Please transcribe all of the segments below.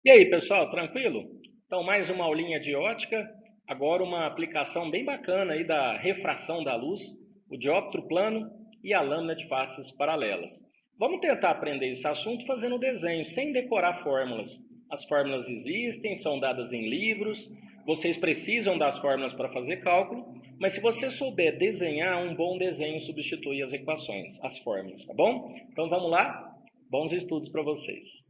E aí, pessoal, tranquilo? Então, mais uma aulinha de ótica, agora uma aplicação bem bacana aí da refração da luz, o dióptro plano e a lâmina de faces paralelas. Vamos tentar aprender esse assunto fazendo desenho, sem decorar fórmulas. As fórmulas existem, são dadas em livros, vocês precisam das fórmulas para fazer cálculo, mas se você souber desenhar, um bom desenho substitui as equações, as fórmulas, tá bom? Então vamos lá? Bons estudos para vocês.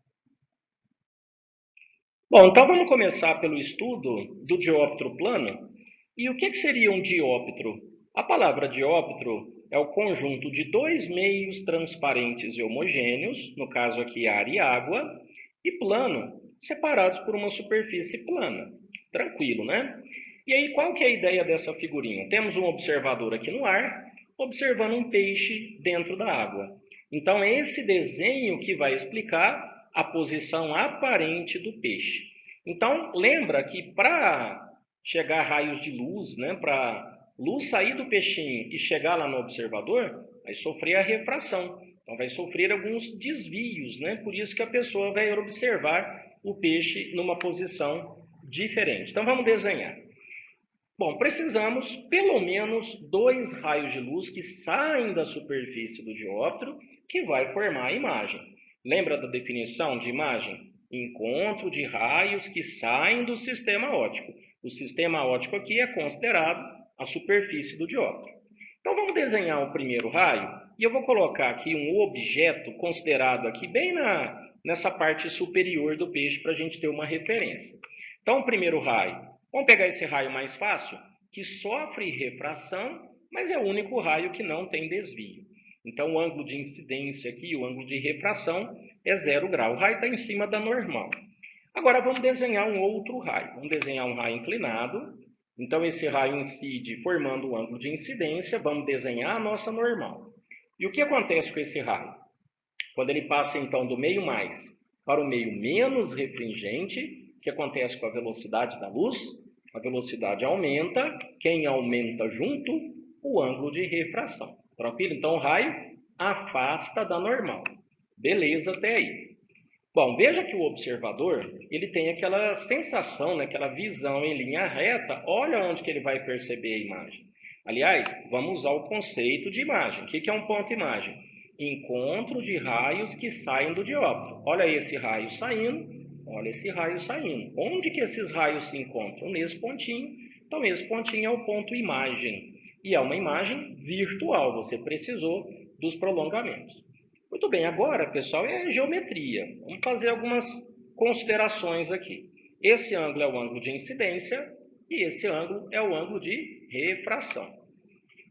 Bom, então vamos começar pelo estudo do dióptro plano. E o que seria um dióptro? A palavra dióptro é o conjunto de dois meios transparentes e homogêneos, no caso aqui ar e água, e plano, separados por uma superfície plana. Tranquilo, né? E aí, qual que é a ideia dessa figurinha? Temos um observador aqui no ar, observando um peixe dentro da água. Então, é esse desenho que vai explicar a posição aparente do peixe. Então, lembra que para chegar a raios de luz, né, para luz sair do peixinho e chegar lá no observador, vai sofrer a refração. Então, vai sofrer alguns desvios, né? Por isso que a pessoa vai observar o peixe numa posição diferente. Então, vamos desenhar. Bom, precisamos pelo menos dois raios de luz que saem da superfície do dióptro que vai formar a imagem. Lembra da definição de imagem? Encontro de raios que saem do sistema óptico. O sistema óptico aqui é considerado a superfície do dióptro. Então vamos desenhar o primeiro raio e eu vou colocar aqui um objeto considerado aqui bem nessa parte superior do peixe para a gente ter uma referência. Então o primeiro raio, vamos pegar esse raio mais fácil, que sofre refração, mas é o único raio que não tem desvio. Então o ângulo de incidência aqui, o ângulo de refração é 0 grau. O raio está em cima da normal. Agora vamos desenhar um outro raio. Vamos desenhar um raio inclinado. Então esse raio incide formando o ângulo de incidência. Vamos desenhar a nossa normal. E o que acontece com esse raio? Quando ele passa então do meio mais para o meio menos refringente, o que acontece com a velocidade da luz? A velocidade aumenta. Quem aumenta junto? O ângulo de refração. Tranquilo? Então o raio afasta da normal. Beleza até aí. Bom, veja que o observador, ele tem aquela sensação, né, aquela visão em linha reta. Olha onde que ele vai perceber a imagem. Aliás, vamos usar o conceito de imagem. O que é um ponto imagem? Encontro de raios que saem do dióptro. Olha esse raio saindo, olha esse raio saindo. Onde que esses raios se encontram? Nesse pontinho. Então, esse pontinho é o ponto imagem. E é uma imagem virtual, você precisou dos prolongamentos. Muito bem, agora, pessoal, é geometria. Vamos fazer algumas considerações aqui. Esse ângulo é o ângulo de incidência e esse ângulo é o ângulo de refração.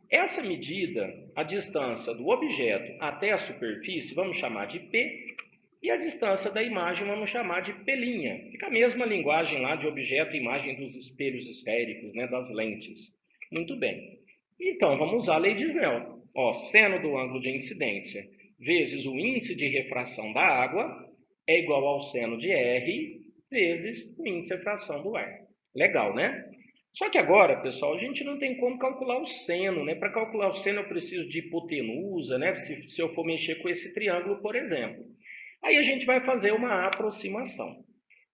Essa medida, a distância do objeto até a superfície, vamos chamar de P, e a distância da imagem vamos chamar de P'. Fica a mesma linguagem lá de objeto e imagem dos espelhos esféricos, né, das lentes. Muito bem. Então, vamos usar a lei de Snell. Ó, seno do ângulo de incidência vezes o índice de refração da água é igual ao seno de R vezes o índice de refração do ar. Legal, né? Só que agora, pessoal, a gente não tem como calcular o seno, né? Para calcular o seno eu preciso de hipotenusa, né? Se eu for mexer com esse triângulo, por exemplo. Aí a gente vai fazer uma aproximação.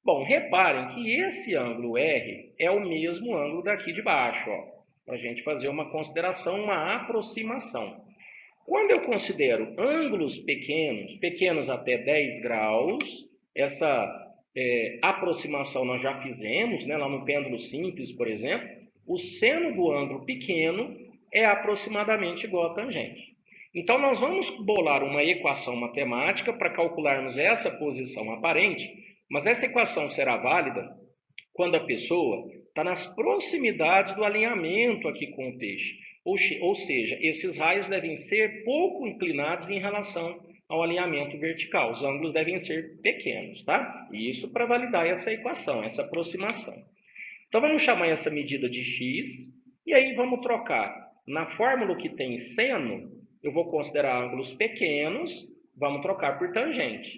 Bom, reparem que esse ângulo R é o mesmo ângulo daqui de baixo, ó. Para a gente fazer uma consideração, uma aproximação. Quando eu considero ângulos pequenos, pequenos até 10 graus, essa aproximação nós já fizemos, né, lá no pêndulo simples, por exemplo, o seno do ângulo pequeno é aproximadamente igual a tangente. Então, nós vamos bolar uma equação matemática para calcularmos essa posição aparente, mas essa equação será válida quando a pessoa está nas proximidades do alinhamento aqui com o peixe. Ou seja, esses raios devem ser pouco inclinados em relação ao alinhamento vertical. Os ângulos devem ser pequenos, tá? E isso para validar essa equação, essa aproximação. Então, vamos chamar essa medida de x, e aí vamos trocar. Na fórmula que tem seno, eu vou considerar ângulos pequenos, vamos trocar por tangente.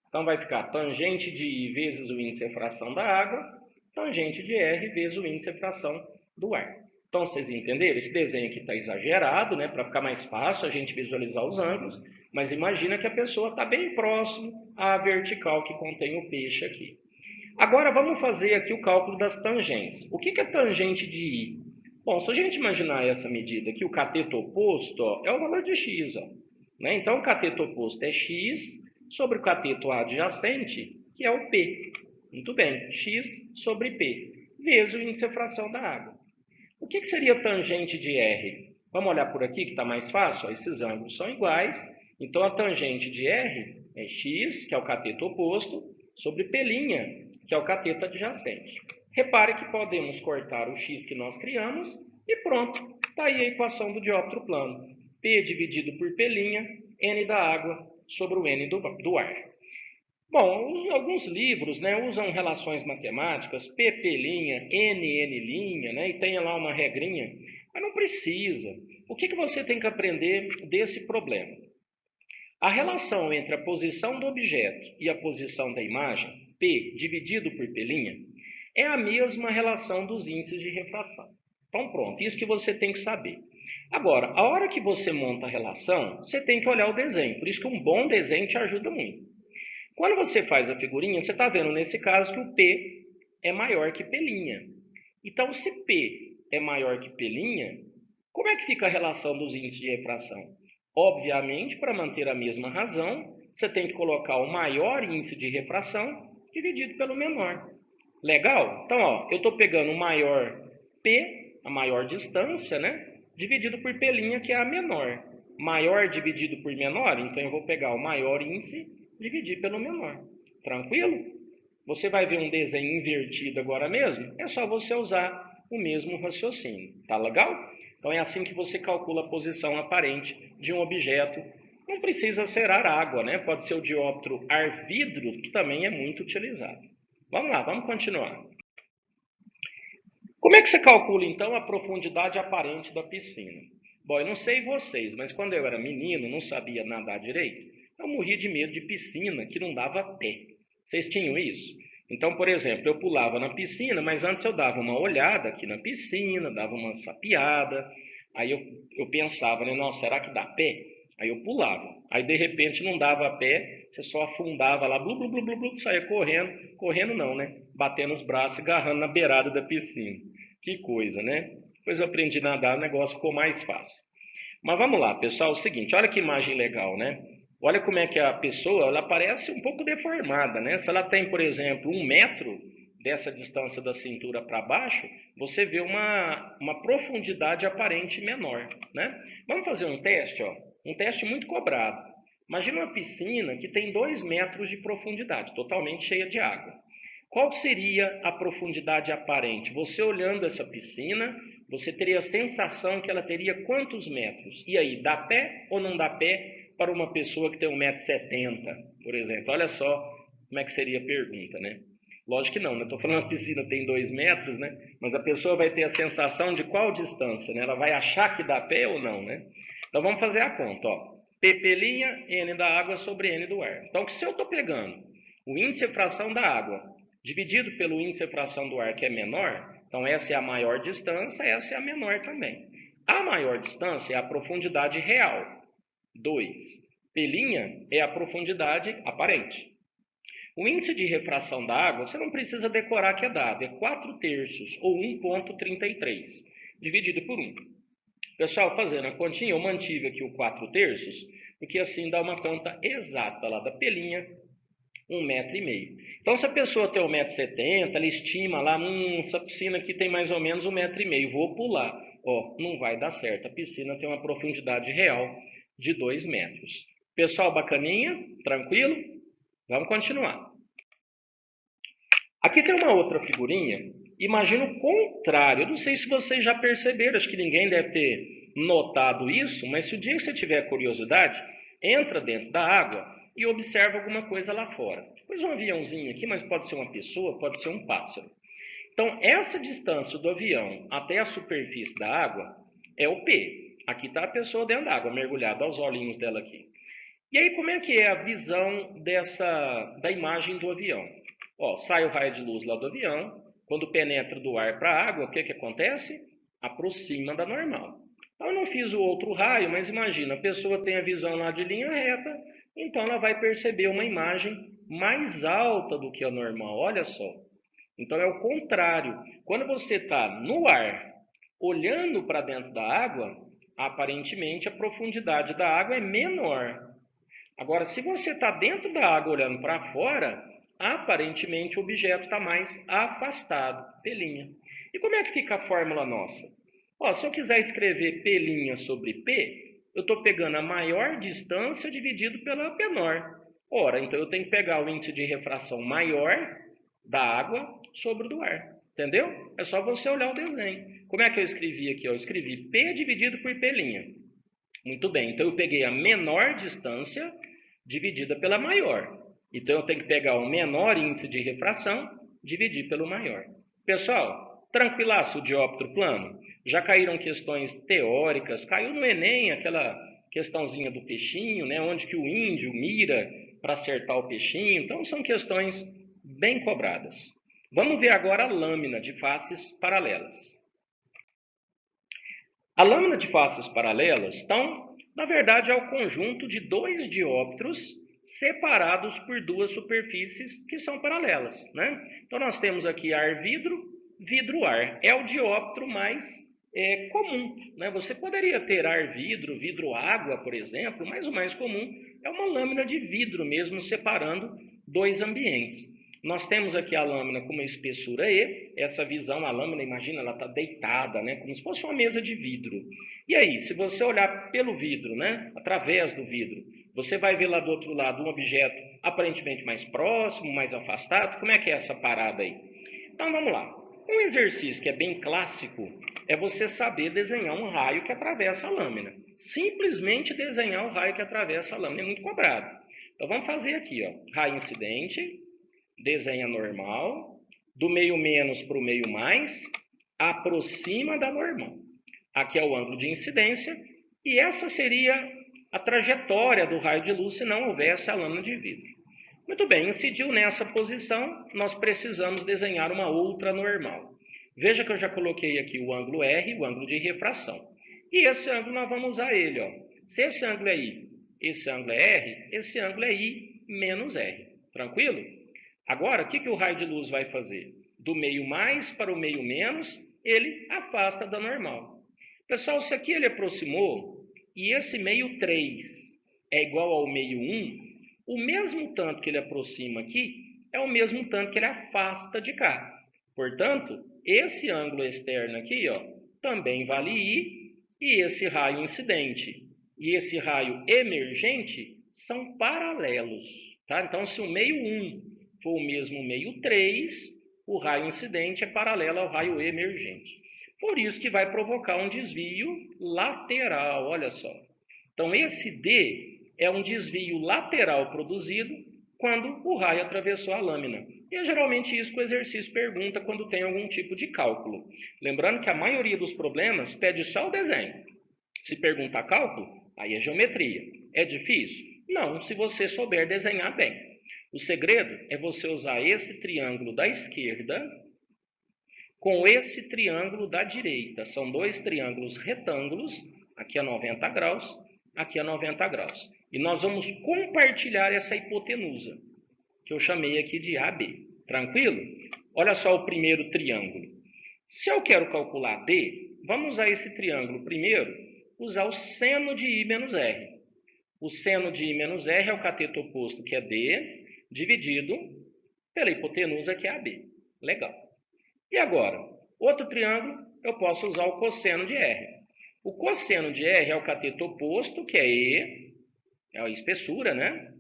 Então, vai ficar tangente de I vezes o índice de refração da água, tangente de R vezes o índice de refração do ar. Então, vocês entenderam? Esse desenho aqui está exagerado, né? Para ficar mais fácil a gente visualizar os ângulos, mas imagina que a pessoa está bem próximo à vertical que contém o peixe aqui. Agora vamos fazer aqui o cálculo das tangentes. O que é tangente de I? Bom, se a gente imaginar essa medida aqui, o cateto oposto ó, é o valor de x. Ó, né? Então, o cateto oposto é x sobre o cateto adjacente, que é o P. Muito bem, x sobre P, vezes o índice de fração da água. O que seria tangente de R? Vamos olhar por aqui que está mais fácil. Ó, esses ângulos são iguais. Então, a tangente de R é x, que é o cateto oposto, sobre P', que é o cateto adjacente. Repare que podemos cortar o x que nós criamos e pronto. Está aí a equação do dióptro plano. P dividido por P', N da água sobre o N do ar. Bom, alguns livros né, usam relações matemáticas, PP', NN', né, e tem lá uma regrinha, mas não precisa. O que você tem que aprender desse problema? A relação entre a posição do objeto e a posição da imagem, P dividido por P', é a mesma relação dos índices de refração. Então pronto, isso que você tem que saber. Agora, a hora que você monta a relação, você tem que olhar o desenho. Por isso que um bom desenho te ajuda muito. Quando você faz a figurinha, você está vendo nesse caso que o P é maior que P'. Então, se P é maior que P', como é que fica a relação dos índices de refração? Obviamente, para manter a mesma razão, você tem que colocar o maior índice de refração dividido pelo menor. Legal? Então, ó, eu estou pegando o maior P, a maior distância, né? Dividido por P', que é a menor. Maior dividido por menor, então eu vou pegar o maior índice e dividir pelo menor. Tranquilo? Você vai ver um desenho invertido agora mesmo? É só você usar o mesmo raciocínio. Tá legal? Então é assim que você calcula a posição aparente de um objeto. Não precisa ser ar água, né? Pode ser o dióptro ar vidro, que também é muito utilizado. Vamos lá, vamos continuar. Como é que você calcula, então, a profundidade aparente da piscina? Bom, eu não sei vocês, mas quando eu era menino, não sabia nadar direito, eu morria de medo de piscina, que não dava pé. Vocês tinham isso? Então, por exemplo, eu pulava na piscina, mas antes eu dava uma olhada aqui na piscina, dava uma sapiada, aí eu pensava, né, nossa, será que dá pé? Aí eu pulava. Aí, de repente, não dava pé, você só afundava lá, blu, blu, blu, blu, blu, saia correndo. Correndo não, né? Batendo os braços e agarrando na beirada da piscina. Que coisa, né? Depois eu aprendi a nadar, o negócio ficou mais fácil. Mas vamos lá, pessoal, é o seguinte, olha que imagem legal, né? Olha como é que a pessoa, ela parece um pouco deformada, né? Se ela tem, por exemplo, 1 metro dessa distância da cintura para baixo, você vê uma profundidade aparente menor, né? Vamos fazer um teste, ó. Um teste muito cobrado. Imagina uma piscina que tem 2 metros de profundidade, totalmente cheia de água. Qual seria a profundidade aparente? Você olhando essa piscina, você teria a sensação que ela teria quantos metros? E aí, dá pé ou não dá pé para uma pessoa que tem 1,70 m, por exemplo? Olha só como é que seria a pergunta, né? Lógico que não, né? Estou falando que a piscina tem 2 metros, né? Mas a pessoa vai ter a sensação de qual distância, né? Ela vai achar que dá pé ou não, né? Então vamos fazer a conta, ó. PP', N da água sobre N do ar. Então, se eu estou pegando o índice de fração da água dividido pelo índice de fração do ar, que é menor, então essa é a maior distância, essa é a menor também. A maior distância é a profundidade real, 2. P' é a profundidade aparente. O índice de refração da água, você não precisa decorar que é dado, é 4/3, ou 1,33, dividido por 1. Pessoal, fazendo a continha, eu mantive aqui o 4/3, porque assim dá uma conta exata lá da P', 1,5 m. Então, se a pessoa tem 1,70 m, ela estima lá, essa piscina aqui tem mais ou menos 1,5 m, vou pular. Ó, não vai dar certo, a piscina tem uma profundidade real de 2 metros. Pessoal, bacaninha? Tranquilo? Vamos continuar. Aqui tem uma outra figurinha. Imagina o contrário. Eu não sei se vocês já perceberam, acho que ninguém deve ter notado isso, mas se o dia que você tiver curiosidade, entra dentro da água e observa alguma coisa lá fora. Depois um aviãozinho aqui, mas pode ser uma pessoa, pode ser um pássaro. Então, essa distância do avião até a superfície da água é o P. Aqui está a pessoa dentro da água, mergulhada, aos olhinhos dela aqui. E aí, como é que é a visão da imagem do avião? Ó, sai o raio de luz lá do avião, quando penetra do ar para a água, o que acontece? Aproxima da normal. Então, eu não fiz o outro raio, mas imagina, a pessoa tem a visão lá de linha reta, então ela vai perceber uma imagem mais alta do que a normal. Olha só, Então é o contrário. Quando você está no ar, olhando para dentro da água, aparentemente a profundidade da água é menor. Agora, se você está dentro da água olhando para fora, aparentemente o objeto está mais afastado, P'. E como é que fica a fórmula nossa? Ó, se eu quiser escrever P' sobre P, eu estou pegando a maior distância dividido pela menor. Ora, então eu tenho que pegar o índice de refração maior da água sobre o do ar. Entendeu? É só você olhar o desenho. Como é que eu escrevi aqui? Eu escrevi P dividido por P'. Muito bem, então eu peguei a menor distância dividida pela maior. Então eu tenho que pegar o menor índice de refração, dividir pelo maior. Pessoal, tranquilaço o dióptro plano? Já caíram questões teóricas, caiu no Enem aquela questãozinha do peixinho, né? Onde que o índio mira para acertar o peixinho. Então são questões bem cobradas. Vamos ver agora a lâmina de faces paralelas. A lâmina de faces paralelas, então, na verdade, é o conjunto de dois dióptros separados por duas superfícies que são paralelas, né? Então, nós temos aqui ar-vidro, vidro-ar. É o dióptro mais comum, né? Você poderia ter ar-vidro, vidro-água, por exemplo, mas o mais comum é uma lâmina de vidro mesmo, separando dois ambientes. Nós temos aqui a lâmina com uma espessura E, essa visão, a lâmina, imagina, ela está deitada, né, como se fosse uma mesa de vidro. E aí, se você olhar pelo vidro, né, através do vidro, você vai ver lá do outro lado um objeto aparentemente mais próximo, mais afastado. Como é que é essa parada aí? Então, vamos lá. Um exercício que é bem clássico é você saber desenhar um raio que atravessa a lâmina. Simplesmente desenhar o raio que atravessa a lâmina é muito cobrado. Então, vamos fazer aqui, ó, raio incidente, desenha normal, do meio menos para o meio mais, aproxima da normal. Aqui é o ângulo de incidência, e essa seria a trajetória do raio de luz se não houvesse a lâmina de vidro. Muito bem, incidiu nessa posição, nós precisamos desenhar uma outra normal. Veja que eu já coloquei aqui o ângulo R, o ângulo de refração. E esse ângulo nós vamos usar ele, ó. Se esse ângulo é I, esse ângulo é R, esse ângulo é I menos R. Tranquilo? Agora, o que o raio de luz vai fazer? Do meio mais para o meio menos, ele afasta da normal. Pessoal, se aqui ele aproximou e esse meio 3 é igual ao meio 1, o mesmo tanto que ele aproxima aqui é o mesmo tanto que ele afasta de cá. Portanto, esse ângulo externo aqui, ó, também vale I, e esse raio incidente e esse raio emergente são paralelos. Tá? Então, se o meio 1 for o mesmo meio 3, o raio incidente é paralelo ao raio emergente. Por isso que vai provocar um desvio lateral, olha só. Então, esse D é um desvio lateral produzido quando o raio atravessou a lâmina. E é geralmente isso que o exercício pergunta quando tem algum tipo de cálculo. Lembrando que a maioria dos problemas pede só o desenho. Se perguntar cálculo, aí é geometria. É difícil? Não, se você souber desenhar bem. O segredo é você usar esse triângulo da esquerda com esse triângulo da direita. São dois triângulos retângulos, aqui a 90 graus, aqui a 90 graus. E nós vamos compartilhar essa hipotenusa, que eu chamei aqui de AB. Tranquilo? Olha só o primeiro triângulo. Se eu quero calcular D, vamos usar esse triângulo primeiro, usar o seno de I menos R. O seno de I menos R é o cateto oposto, que é D, dividido pela hipotenusa, que é AB. Legal. E agora, outro triângulo, eu posso usar o cosseno de R. O cosseno de R é o cateto oposto, que é E, é a espessura, né?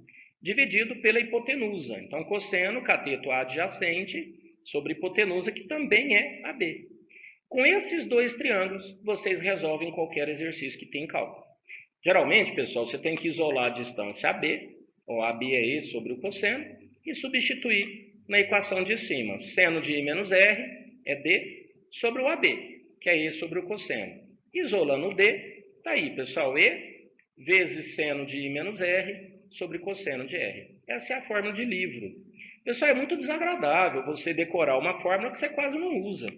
Dividido pela hipotenusa. Então, cosseno, cateto adjacente, sobre hipotenusa, que também é AB. Com esses dois triângulos, vocês resolvem qualquer exercício que tem cálculo. Geralmente, pessoal, você tem que isolar a distância AB, ou AB é E sobre o cosseno, e substituir na equação de cima. Seno de I menos R é D sobre o AB, que é E sobre o cosseno. Isolando o D, está aí, pessoal, E vezes seno de I menos R sobre cosseno de R. Essa é a fórmula de livro. Pessoal, é muito desagradável você decorar uma fórmula que você quase não usa.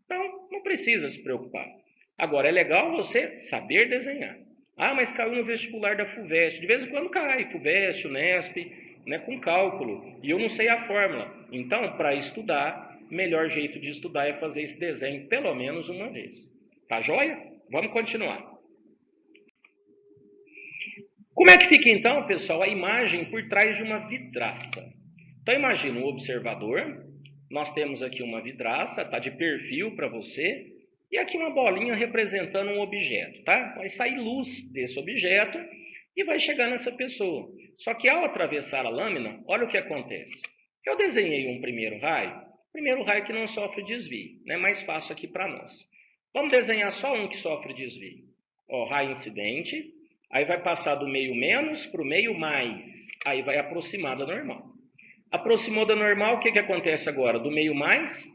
Então, não precisa se preocupar. Agora, é legal você saber desenhar. Ah, mas caiu no vestibular da FUVEST. De vez em quando cai, FUVEST, UNESP, né, com cálculo. E eu não sei a fórmula. Então, para estudar, o melhor jeito de estudar é fazer esse desenho pelo menos uma vez. Tá joia? Vamos continuar. Como é que fica então, pessoal, a imagem por trás de uma vidraça? Então imagina um observador, nós temos aqui uma vidraça, está de perfil para você, e aqui uma bolinha representando um objeto, tá? Vai sair luz desse objeto e vai chegar nessa pessoa. Só que ao atravessar a lâmina, olha o que acontece. Eu desenhei um primeiro raio que não sofre desvio, né? Mais fácil aqui para nós. Vamos desenhar só um que sofre desvio. Ó, raio incidente, aí vai passar do meio menos para o meio mais, aí vai aproximar da normal. Aproximou da normal, o que acontece agora? Do meio mais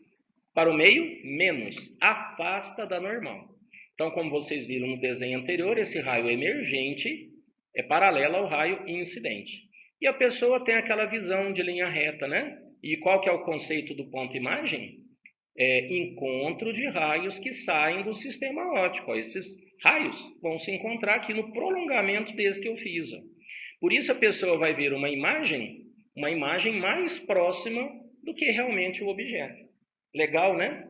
para o meio menos, afasta da normal. Então, como vocês viram no desenho anterior, esse raio emergente é paralelo ao raio incidente. E a pessoa tem aquela visão de linha reta, né? E qual que é o conceito do ponto-imagem? É encontro de raios que saem do sistema óptico. Esses raios vão se encontrar aqui no prolongamento desse que eu fiz. Por isso a pessoa vai ver uma imagem mais próxima do que realmente o objeto. Legal, né?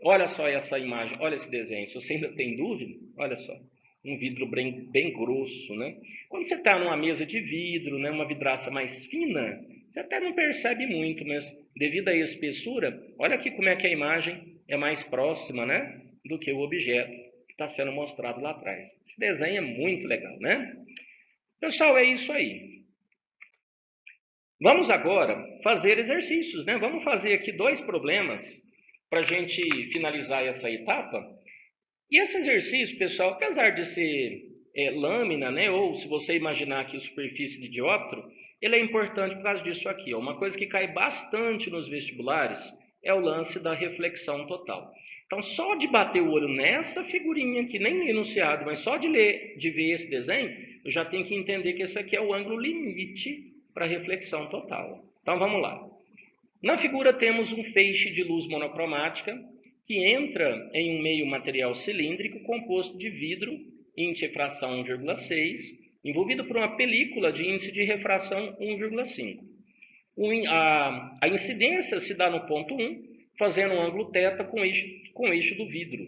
Olha só essa imagem, olha esse desenho. Se você ainda tem dúvida, olha só. Um vidro bem grosso, né? Quando você está numa mesa de vidro, né, uma vidraça mais fina, você até não percebe muito, mas devido à espessura, olha aqui como é que a imagem é mais próxima, né, do que o objeto que está sendo mostrado lá atrás. Esse desenho é muito legal, né? Pessoal, é isso aí. Vamos agora fazer exercícios, né? Vamos fazer aqui 2 problemas para a gente finalizar essa etapa. E esse exercício, pessoal, apesar de ser lâmina, né, ou se você imaginar aqui superfície de dióptro, ele é importante por causa disso aqui. Ó. Uma coisa que cai bastante nos vestibulares é o lance da reflexão total. Então, só de bater o olho nessa figurinha aqui, nem enunciado, mas só de ver esse desenho, eu já tenho que entender que esse aqui é o ângulo limite para reflexão total. Então, vamos lá. Na figura temos um feixe de luz monocromática que entra em um meio material cilíndrico composto de vidro, índice de refração 1,6, envolvido por uma película de índice de refração 1,5. A incidência se dá no ponto 1, fazendo um ângulo θ com o eixo do vidro.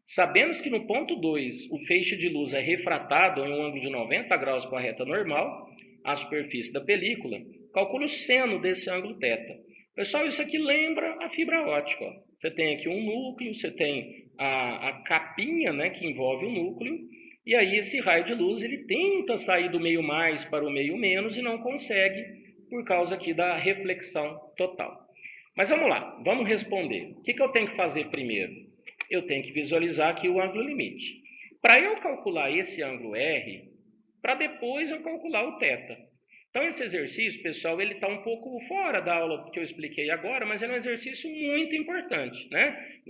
Sabemos que no ponto 2 o feixe de luz é refratado em um ângulo de 90 graus com a reta normal, à superfície da película, calcule o seno desse ângulo θ. Pessoal, isso aqui lembra a fibra óptica. Ó. Você tem aqui um núcleo, você tem a capinha, né, que envolve o núcleo, e aí esse raio de luz ele tenta sair do meio mais para o meio menos e não consegue por causa aqui da reflexão total. Mas vamos lá, vamos responder. O que eu tenho que fazer primeiro? Eu tenho que visualizar aqui o ângulo limite. Para eu calcular esse ângulo R, para depois eu calcular o θ. Então, esse exercício, pessoal, ele está um pouco fora da aula que eu expliquei agora, mas é um exercício muito importante, né?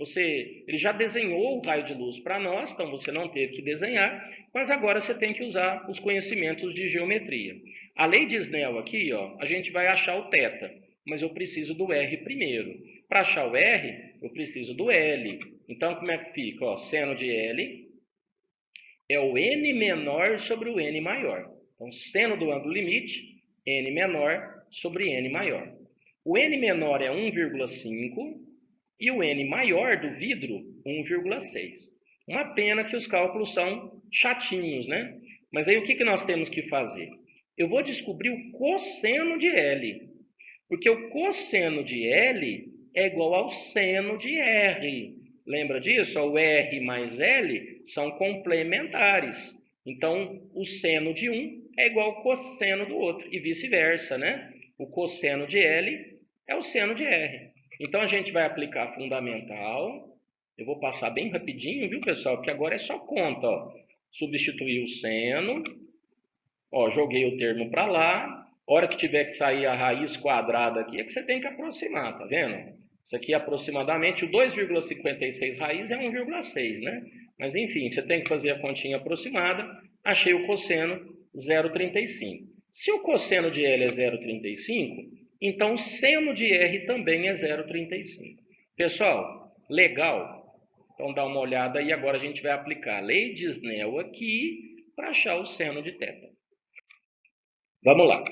Ele já desenhou o raio de luz para nós, então você não teve que desenhar, mas agora você tem que usar os conhecimentos de geometria. A lei de Snell aqui, ó, a gente vai achar o θ, mas eu preciso do R primeiro. Para achar o R, eu preciso do L. Então, como é que fica? Ó, seno de L é o N menor sobre o N maior. Então, seno do ângulo limite, N menor sobre N maior. O N menor é 1,5 e o N maior do vidro, 1,6. Uma pena que os cálculos são chatinhos, né? Mas aí o que nós temos que fazer? Eu vou descobrir o cosseno de L, porque o cosseno de L é igual ao seno de R. Lembra disso? O R mais L são complementares. Então, o seno de um é igual ao cosseno do outro, e vice-versa, né? O cosseno de L é o seno de R. Então, a gente vai aplicar fundamental. Eu vou passar bem rapidinho, viu, pessoal? Porque agora é só conta, ó. Substituir o seno. Ó, joguei o termo para lá. A hora que tiver que sair a raiz quadrada aqui, é que você tem que aproximar, tá vendo? Isso aqui aproximadamente, o 2,56 raiz é 1,6, né? Mas enfim, você tem que fazer a continha aproximada. Achei o cosseno 0,35. Se o cosseno de L é 0,35, então o seno de R também é 0,35. Pessoal, legal? Então dá uma olhada aí, agora a gente vai aplicar a lei de Snell aqui para achar o seno de θ. Vamos lá.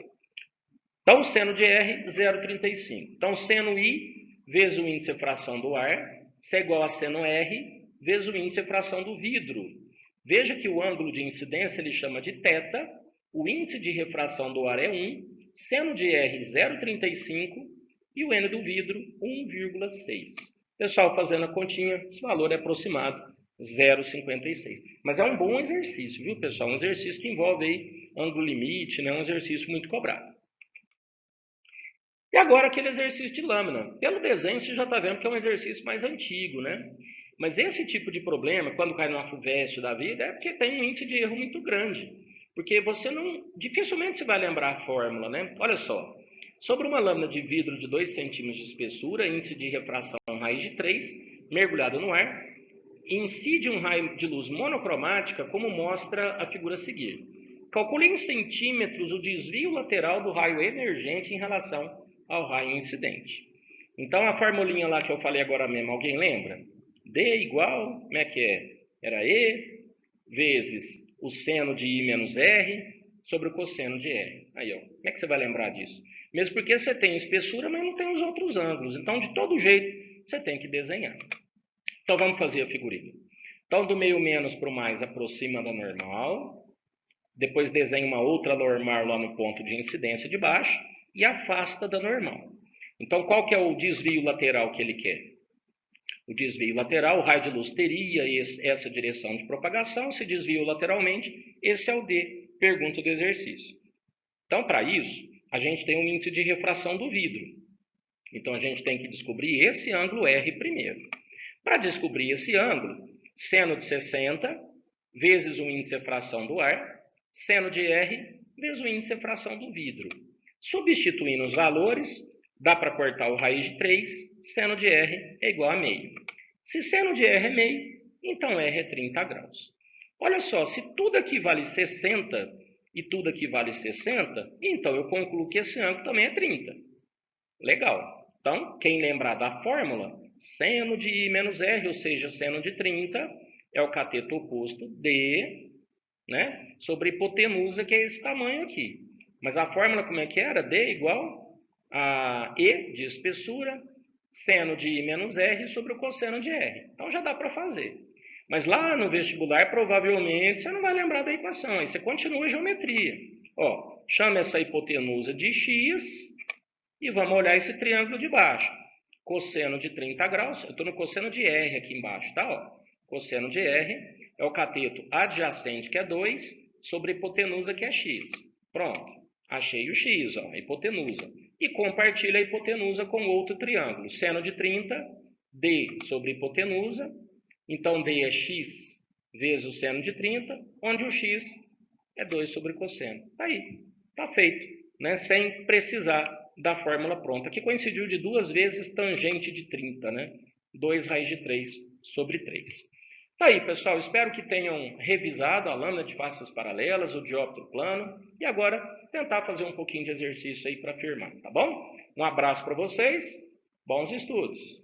Então, o seno de R, 0,35. Então, seno I vezes o índice de fração do ar, isso é igual a seno R, vezes o índice de fração do vidro. Veja que o ângulo de incidência ele chama de θ, o índice de refração do ar é 1, seno de R 0,35 e o N do vidro 1,6. Pessoal, fazendo a continha, esse valor é aproximado, 0,56. Mas é um bom exercício, viu, pessoal? Um exercício que envolve aí ângulo limite, né? Um exercício muito cobrado. E agora aquele exercício de lâmina. Pelo desenho você já está vendo que é um exercício mais antigo, né? Mas esse tipo de problema, quando cai numa FUVEST da vida, é porque tem um índice de erro muito grande. Porque você não, dificilmente você vai lembrar a fórmula, né? Olha só, sobre uma lâmina de vidro de 2 centímetros de espessura, índice de refração raiz de 3, mergulhado no ar, incide um raio de luz monocromática, como mostra a figura a seguir. Calcule em centímetros o desvio lateral do raio emergente em relação ao raio incidente. Então, a formulinha lá que eu falei agora mesmo, alguém lembra? D igual, como é que é? Era E vezes o seno de I menos R sobre o cosseno de R. Aí, ó, como é que você vai lembrar disso? Mesmo porque você tem espessura, mas não tem os outros ângulos. Então, de todo jeito, você tem que desenhar. Então, vamos fazer a figurinha. Então, do meio menos para o mais, aproxima da normal. Depois desenha uma outra normal lá no ponto de incidência de baixo e afasta da normal. Então, qual que é o desvio lateral que ele quer? O desvio lateral, o raio de luz teria essa direção de propagação, se desviou lateralmente, esse é o D, pergunta do exercício. Então, para isso, a gente tem um índice de refração do vidro. Então, a gente tem que descobrir esse ângulo R primeiro. Para descobrir esse ângulo, seno de 60 vezes o índice de fração do ar, seno de R vezes o índice de fração do vidro. Substituindo os valores, dá para cortar o raiz de 3, seno de R é igual a meio. Se seno de R é meio, então R é 30 graus. Olha só, se tudo aqui vale 60 e tudo aqui vale 60, então eu concluo que esse ângulo também é 30. Legal. Então, quem lembrar da fórmula, seno de I menos R, ou seja, seno de 30, é o cateto oposto D, né, sobre hipotenusa, que é esse tamanho aqui. Mas a fórmula como é que era? D igual a E de espessura, seno de I menos R sobre o cosseno de R. Então já dá para fazer. Mas lá no vestibular, provavelmente, você não vai lembrar da equação. Aí você continua a geometria. Ó, chama essa hipotenusa de X e vamos olhar esse triângulo de baixo. Cosseno de 30 graus, eu estou no cosseno de R aqui embaixo, tá? Ó, cosseno de R é o cateto adjacente, que é 2, sobre a hipotenusa, que é X. Pronto, achei o X, ó, a hipotenusa. E compartilha a hipotenusa com outro triângulo. Seno de 30, D sobre hipotenusa. Então, D é X vezes o seno de 30, onde o X é 2 sobre cosseno. Tá aí, tá feito, né? Sem precisar da fórmula pronta, que coincidiu de 2 vezes tangente de 30, né? 2 raiz de 3 sobre 3. Tá aí, pessoal, espero que tenham revisado a lâmina de faces paralelas, o dióptro plano, e agora tentar fazer um pouquinho de exercício aí para firmar, tá bom? Um abraço para vocês, bons estudos!